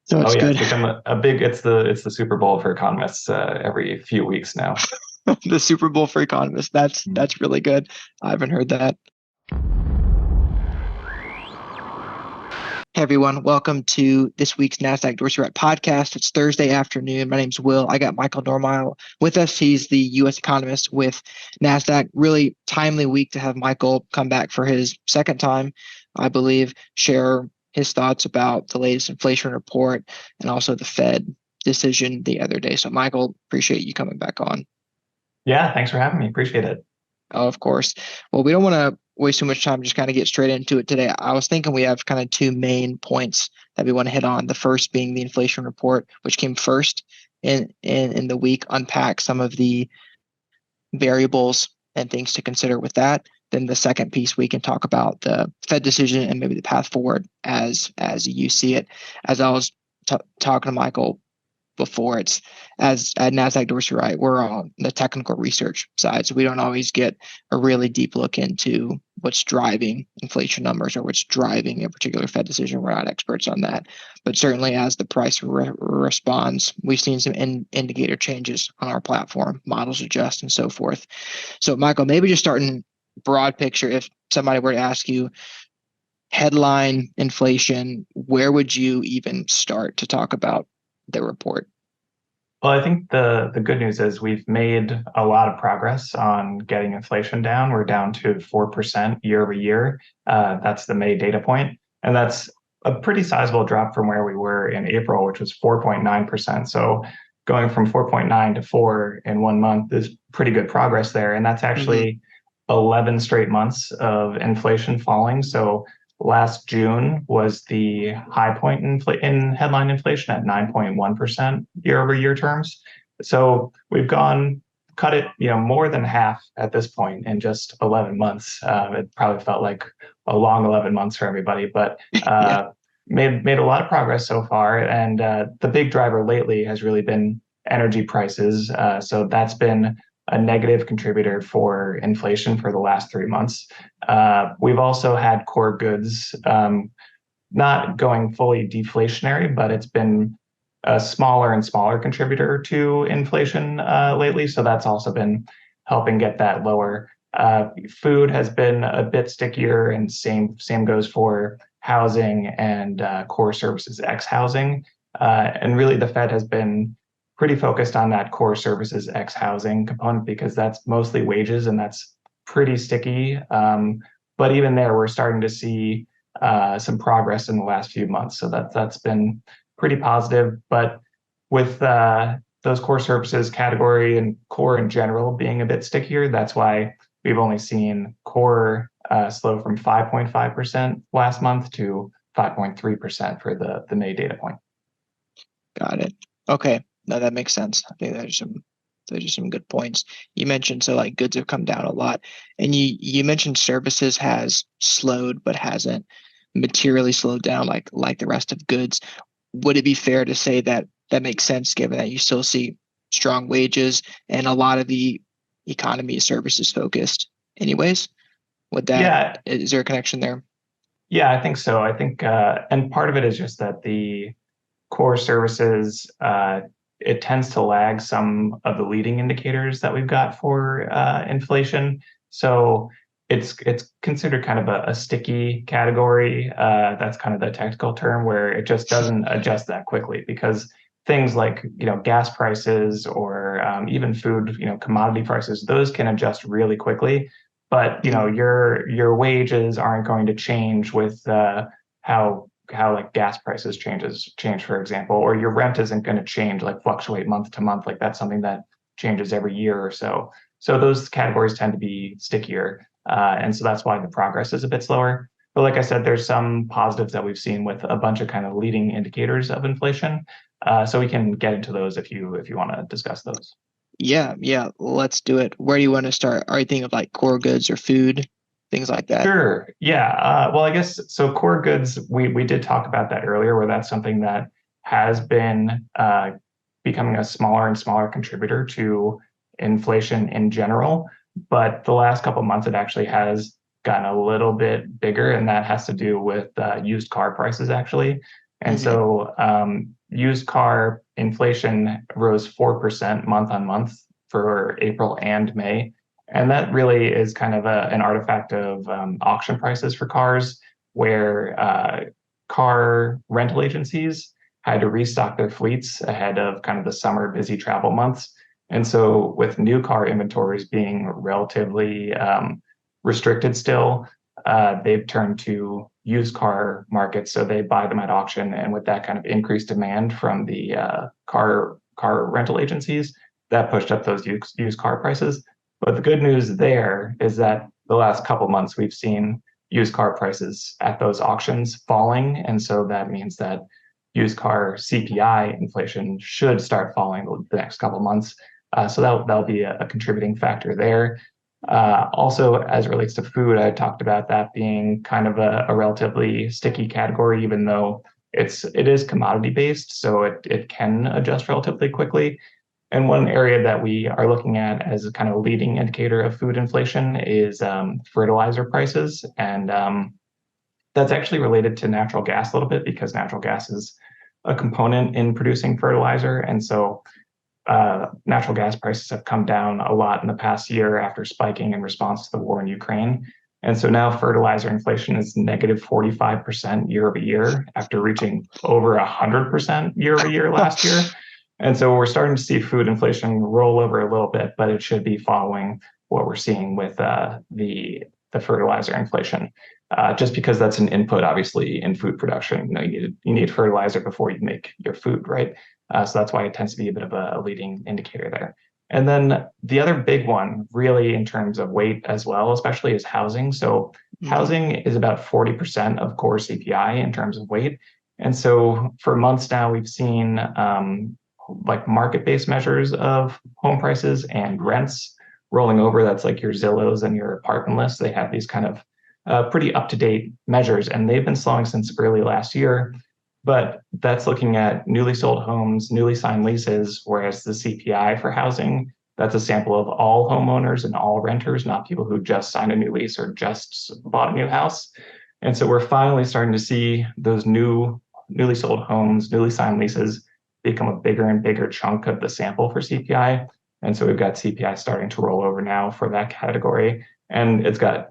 So Oh it's yeah, it's good. become a big. It's the Super Bowl for economists every few weeks now. The Super Bowl for economists. That's really good. I haven't heard that. Hey everyone, welcome to this week's Nasdaq Dorsey Wright podcast. It's Thursday afternoon. My name's Will. I got Michael Normyle with us. He's the US Economist with Nasdaq. Really timely week to have Michael come back for his second time, I believe, share his thoughts about the latest inflation report and also the Fed decision the other day. So Michael, appreciate you coming back on. Yeah, thanks for having me. Appreciate it. Oh, of course. Well, we don't want to waste too much time, just kind of get straight into it today. I was thinking we have kind of two main points that we want to hit on. The first being the inflation report, which came first in the week, unpack some of the variables and things to consider with that. Then the second piece, we can talk about the Fed decision and maybe the path forward as you see it. As I was talking to Michael before, it's as at Nasdaq Dorsey Wright, we're on the technical research side, so we don't always get a really deep look into what's driving inflation numbers or what's driving a particular Fed decision. We're not experts on that, but certainly as the price responds, we've seen some indicator changes on our platform, models adjust, and so forth. So, Michael, maybe just starting broad picture, if somebody were to ask you headline inflation, where would you even start to talk about the report? Well, I think the good news is we've made a lot of progress on getting inflation down. We're down to 4% year over year. That's the May data point, and that's a pretty sizable drop from where we were in April, which was 4.9%. So going from 4.9 to 4 in 1 month is pretty good progress there, and that's Mm-hmm. actually 11 straight months of inflation falling. So last June was the high point in headline inflation at 9.1% year over year terms. So we've cut it, more than half at this point in just 11 months. It probably felt like a long 11 months for everybody, but Yeah. made a lot of progress so far. And the big driver lately has really been energy prices. So that's been a negative contributor for inflation for the last 3 months. We've also had core goods not going fully deflationary, but it's been a smaller and smaller contributor to inflation lately. So that's also been helping get that lower. Food has been a bit stickier, and same goes for housing and core services ex housing. And really, the Fed has been pretty focused on that core services ex housing component because that's mostly wages and that's pretty sticky. But even there, we're starting to see some progress in the last few months. So that's been pretty positive. But with those core services category and core in general being a bit stickier, that's why we've only seen core slow from 5.5% last month to 5.3% for the May data point. Got it. Okay. No, that makes sense. I think those are some good points. You mentioned so like goods have come down a lot. And you mentioned services has slowed but hasn't materially slowed down like the rest of goods. Would it be fair to say that that makes sense given that you still see strong wages and a lot of the economy is services focused anyways? Yeah, Is there a connection there? yeah, I think so. I think, and part of it is just that the core services, it tends to lag some of the leading indicators that we've got for inflation. So it's considered kind of a sticky category. That's kind of the technical term where it just doesn't adjust that quickly because things like gas prices or even food, commodity prices, those can adjust really quickly. But Mhm. your wages aren't going to change with how like gas prices change, for example, or your rent isn't going to change, like fluctuate month to month. Like that's something that changes every year or so. So those categories tend to be stickier. And so that's why the progress is a bit slower. But like I said, there's some positives that we've seen with a bunch of kind of leading indicators of inflation. So we can get into those if you want to discuss those. Yeah, let's do it. Where do you want to start? Are you thinking of like core goods or food, things like that? Sure. Yeah. Well, I guess so. Core goods, we did talk about that earlier, where that's something that has been becoming a smaller and smaller contributor to inflation in general. But the last couple of months, it actually has gotten a little bit bigger, and that has to do with used car prices, actually. And Hmm. so used car inflation rose 4% month on month for April and May. And that really is kind of an artifact of auction prices for cars, where car rental agencies had to restock their fleets ahead of kind of the summer busy travel months. And so, with new car inventories being relatively restricted still, they've turned to used car markets. So they buy them at auction, and with that kind of increased demand from the car rental agencies, that pushed up those used car prices. But the good news there is that the last couple months we've seen used car prices at those auctions falling, and so that means that used car CPI inflation should start falling the next couple months. So that'll be a contributing factor there. Also, as it relates to food, I talked about that being kind of a relatively sticky category, even though it is commodity based, so it can adjust relatively quickly. And one area that we are looking at as a kind of leading indicator of food inflation is fertilizer prices, and that's actually related to natural gas a little bit because natural gas is a component in producing fertilizer, and so natural gas prices have come down a lot in the past year after spiking in response to the war in Ukraine. And so now fertilizer inflation is negative 45% year over year after reaching over 100% year over year last year. And so we're starting to see food inflation roll over a little bit, but it should be following what we're seeing with the fertilizer inflation. Just because that's an input, obviously, in food production. You need fertilizer before you make your food, right? So that's why it tends to be a bit of a leading indicator there. And then the other big one, really in terms of weight as well, especially, is housing. So housing is about 40% of core CPI in terms of weight. And so for months now, we've seen like market-based measures of home prices and rents rolling over. That's like your Zillows and your apartment lists. They have these kind of pretty up-to-date measures, and they've been slowing since early last year. But that's looking at newly sold homes, newly signed leases, whereas the CPI for housing, that's a sample of all homeowners and all renters, not people who just signed a new lease or just bought a new house. And so we're finally starting to see those newly sold homes, newly signed leases become a bigger and bigger chunk of the sample for CPI. And so we've got CPI starting to roll over now for that category. And it's got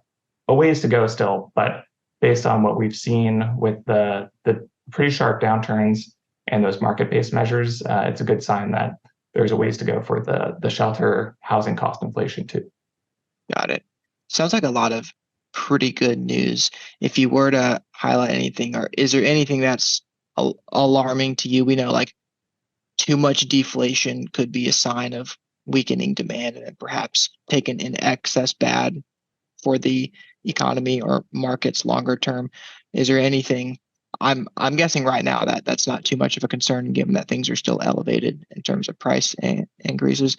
a ways to go still, but based on what we've seen with the pretty sharp downturns and those market-based measures, it's a good sign that there's a ways to go for the shelter housing cost inflation too. Got it. Sounds like a lot of pretty good news. If you were to highlight anything, or is there anything that's alarming to you? We know like too much deflation could be a sign of weakening demand and perhaps taken in excess bad for the economy or markets longer term. Is there anything? I'm guessing right now that that's not too much of a concern, given that things are still elevated in terms of price increases.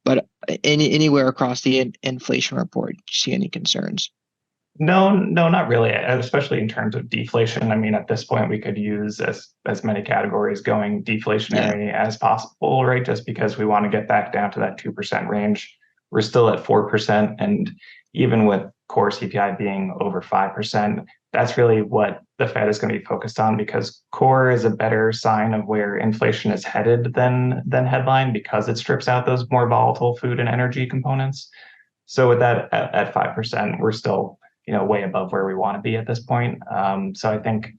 But anywhere across the inflation report, do you see any concerns? No, not really, especially in terms of deflation. I mean, at this point, we could use as many categories going deflationary as possible, right? Just because we want to get back down to that 2% range. We're still at 4%. And even with core CPI being over 5%, that's really what the Fed is going to be focused on, because core is a better sign of where inflation is headed than headline, because it strips out those more volatile food and energy components. So with that at 5%, we're still way above where we want to be at this point. So I think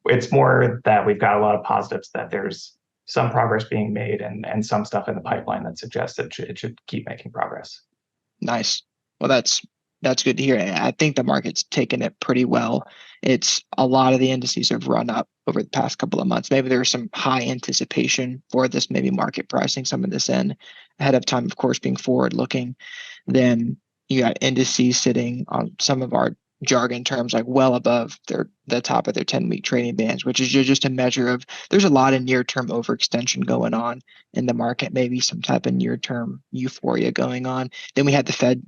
it's more that we've got a lot of positives, that there's some progress being made and some stuff in the pipeline that suggests that it should keep making progress. Nice. Well, that's good to hear. I think the market's taken it pretty well. It's a lot of the indices have run up over the past couple of months. Maybe there's some high anticipation for this, maybe market pricing some of this in ahead of time, of course, being forward looking. Then you got indices sitting on some of our jargon terms like well above the top of their 10-week trading bands, which is just a measure of there's a lot of near-term overextension going on in the market, maybe some type of near-term euphoria going on. Then we had the Fed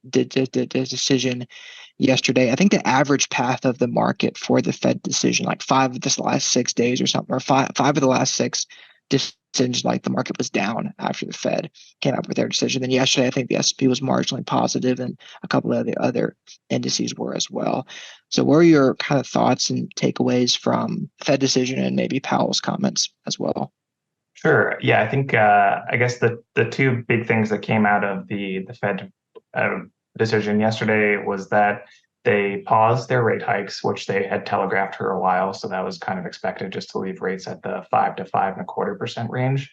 decision yesterday. I think the average path of the market for the Fed decision, like 5 of the last 6 days or something, or five of the last 6 seems like the market was down after the Fed came up with their decision. Then yesterday, I think the S&P was marginally positive, and a couple of the other indices were as well. So what are your kind of thoughts and takeaways from the Fed decision and maybe Powell's comments as well? Sure. Yeah, I think I guess the two big things that came out of the Fed uh, decision yesterday was that they paused their rate hikes, which they had telegraphed for a while. So that was kind of expected, just to leave rates at the 5 to 5.25% range.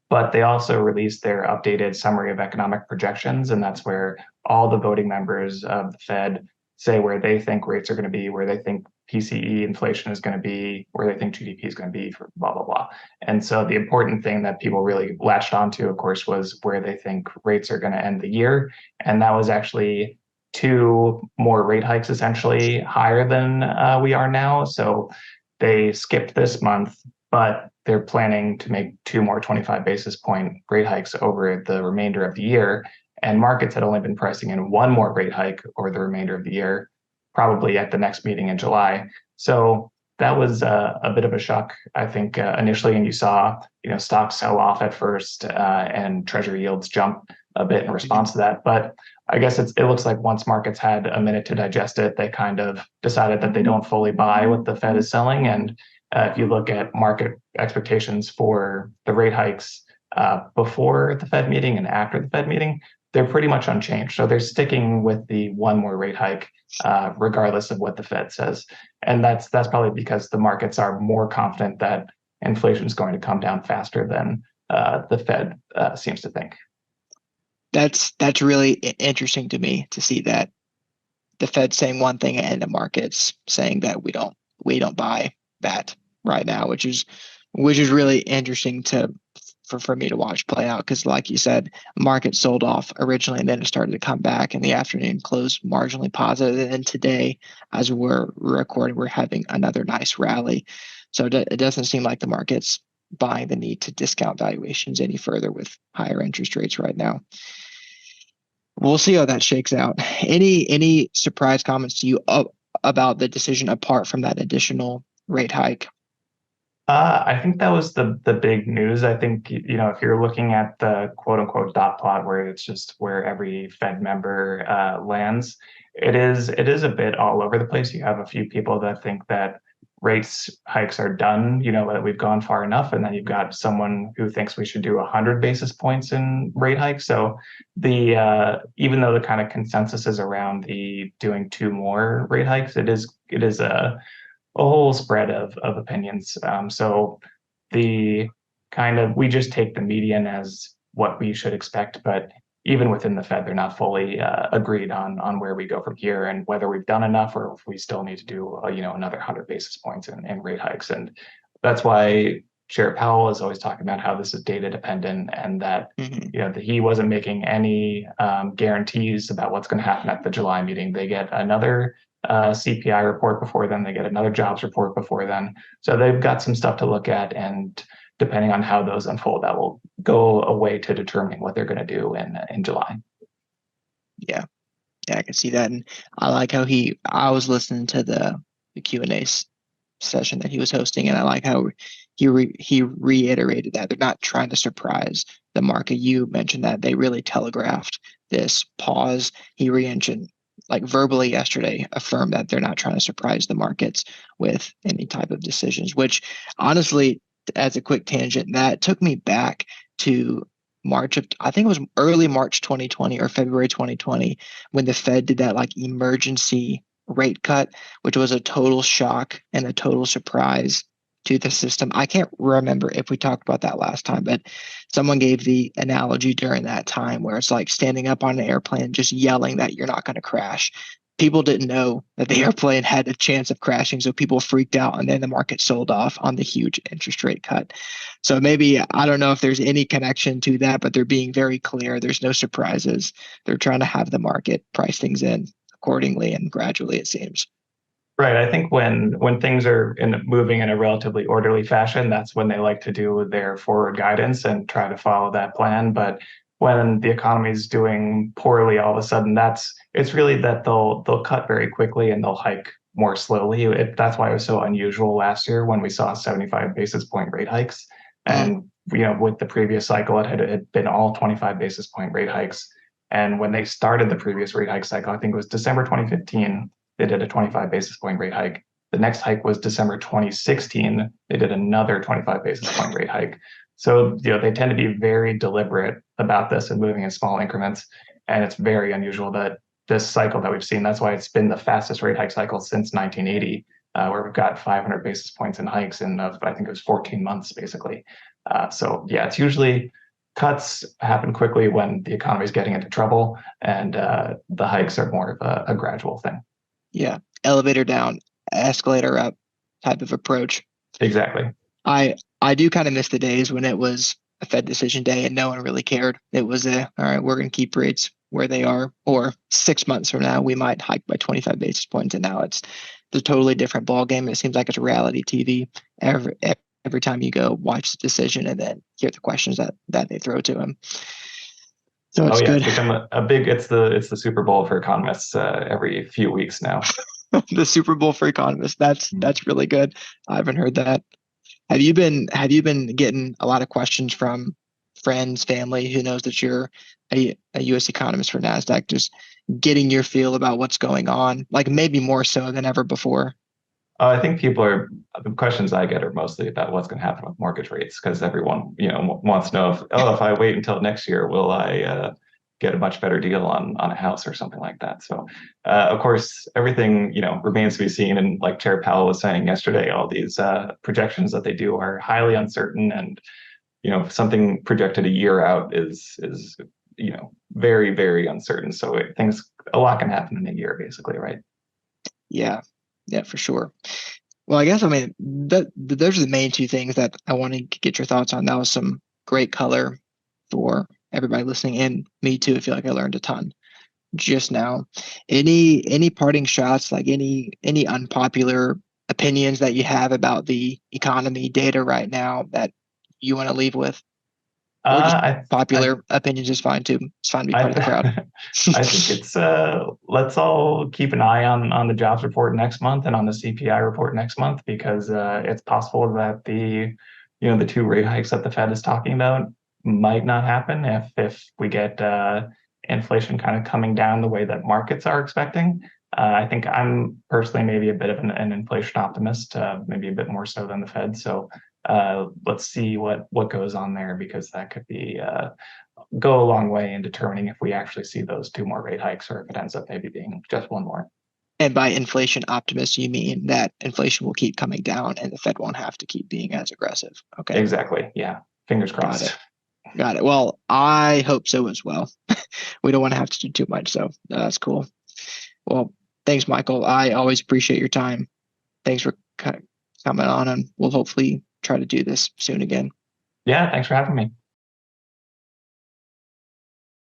But they also released their updated summary of economic projections, and that's where all the voting members of the Fed say where they think rates are going to be, where they think PCE inflation is going to be, where they think GDP is going to be, for blah, blah, blah. And so the important thing that people really latched onto, of course, was where they think rates are going to end the year. And that was actually two more rate hikes, essentially higher than we are now. So they skipped this month, but they're planning to make two more 25 basis point rate hikes over the remainder of the year. And markets had only been pricing in one more rate hike over the remainder of the year, probably at the next meeting in July. So that was a bit of a shock, I think, initially. And you saw, stocks sell off at first, and treasury yields jump a bit in response to that. But I guess it looks like once markets had a minute to digest it, they kind of decided that they don't fully buy what the Fed is selling. And if you look at market expectations for the rate hikes before the Fed meeting and after the Fed meeting, they're pretty much unchanged. So they're sticking with the one more rate hike, regardless of what the Fed says. And that's probably because the markets are more confident that inflation is going to come down faster than the Fed seems to think. That's really interesting to me to see that the Fed saying one thing and the markets saying that we don't buy that right now, which is really interesting for me to watch play out, because like you said, market sold off originally and then it started to come back in the afternoon, closed marginally positive, and today, as we're recording, we're having another nice rally. So it doesn't seem like the market's buying the need to discount valuations any further with higher interest rates right now. We'll see how that shakes out. Any surprise comments to you about the decision apart from that additional rate hike? I think that was the big news. I think, if you're looking at the quote unquote dot plot, where it's just where every Fed member lands, it is a bit all over the place. You have a few people that think that rates hikes are done, that we've gone far enough, and then you've got someone who thinks we should do 100 basis points in rate hikes. So the even though the kind of consensus is around the doing two more rate hikes, it is a whole spread of opinions. So the kind of we just take the median as what we should expect, but even within the Fed, they're not fully agreed on where we go from here and whether we've done enough or if we still need to do another 100 basis points in rate hikes. And that's why Chair Powell is always talking about how this is data dependent, and that that he wasn't making any guarantees about what's going to happen at the July meeting. They get another CPI report before then. They get another jobs report before then. So they've got some stuff to look at, and depending on how those unfold, that will go away to determining what they're going to do in July. Yeah, I can see that, and I like how I was listening to the Q&A session that he was hosting, and I like how he reiterated that they're not trying to surprise the market. You mentioned that they really telegraphed this pause. He mentioned, like, verbally yesterday, affirmed that they're not trying to surprise the markets with any type of decisions, which honestly, as a quick tangent, that took me back to I think it was early March 2020 or February 2020, when the Fed did that like emergency rate cut, which was a total shock and a total surprise to the system. I can't remember if we talked about that last time, but someone gave the analogy during that time where it's like standing up on an airplane, just yelling that you're not going to crash. People didn't know that the airplane had a chance of crashing, so people freaked out, and then the market sold off on the huge interest rate cut. So maybe, I don't know if there's any connection to that, but they're being very clear. There's no surprises. They're trying to have the market price things in accordingly and gradually, it seems. Right. I think when things are moving in a relatively orderly fashion, that's when they like to do their forward guidance and try to follow that plan. But when the economy is doing poorly, all of a sudden, it's really that they'll cut very quickly and they'll hike more slowly. That's why it was so unusual last year when we saw 75 basis point rate hikes. Mm. And with the previous cycle, it had been all 25 basis point rate hikes. And when they started the previous rate hike cycle, I think it was December 2015, they did a 25 basis point rate hike. The next hike was December 2016. They did another 25 basis point rate hike. So, they tend to be very deliberate about this and moving in small increments. And it's very unusual that this cycle that we've seen, that's why it's been the fastest rate hike cycle since 1980, where we've got 500 basis points in hikes in, I think it was 14 months, basically. So yeah, it's usually cuts happen quickly when the economy is getting into trouble, and the hikes are more of a gradual thing. Yeah. Elevator down, escalator up type of approach. Exactly. I do kind of miss the days when it was a Fed decision day and no one really cared. It was all right, we're going to keep rates where they are, or 6 months from now, we might hike by 25 basis points. And now it's a totally different ball game. It seems like it's reality TV every time you go watch the decision and then hear the questions that they throw to him. So Oh it's yeah, good. it's become a big. It's the Super Bowl for economists every few weeks now. The Super Bowl for economists. That's really good. I haven't heard that. Have you been getting a lot of questions from friends, family who knows that you're a US economist for Nasdaq, just getting your feel about what's going on, like maybe more so than ever before? I think the questions I get are mostly about what's going to happen with mortgage rates because everyone, wants to know if I wait until next year, will I get a much better deal on a house or something like that. So, of course, everything, remains to be seen. And like Chair Powell was saying yesterday, all these projections that they do are highly uncertain. And, something projected a year out is very, very uncertain. So a lot can happen in a year, basically, right? Yeah, yeah, for sure. Well, I guess I mean those are the main two things that I wanted to get your thoughts on. That was some great color for everybody listening, and me too. I feel like I learned a ton just now. Any parting shots, like any unpopular opinions that you have about the economy data right now that you want to leave with, or just I popular opinions is fine too. It's fine to be part of the crowd. I I think it's let's all keep an eye on the jobs report next month and on the CPI report next month because it's possible that the two rate hikes that the Fed is talking about might not happen if we get inflation kind of coming down the way that markets are expecting. I think I'm personally maybe a bit of an inflation optimist, maybe a bit more so than the Fed. So let's see what goes on there because that could be go a long way in determining if we actually see those two more rate hikes or if it ends up maybe being just one more. And by inflation optimist, you mean that inflation will keep coming down and the Fed won't have to keep being as aggressive. Okay, Exactly. Yeah. Fingers got crossed. it. Got it. Well, I hope so as well. We don't want to have to do too much, so that's cool. Well, thanks, Michael. I always appreciate your time. Thanks for coming on, and we'll hopefully try to do this soon again. Yeah. Thanks for having me.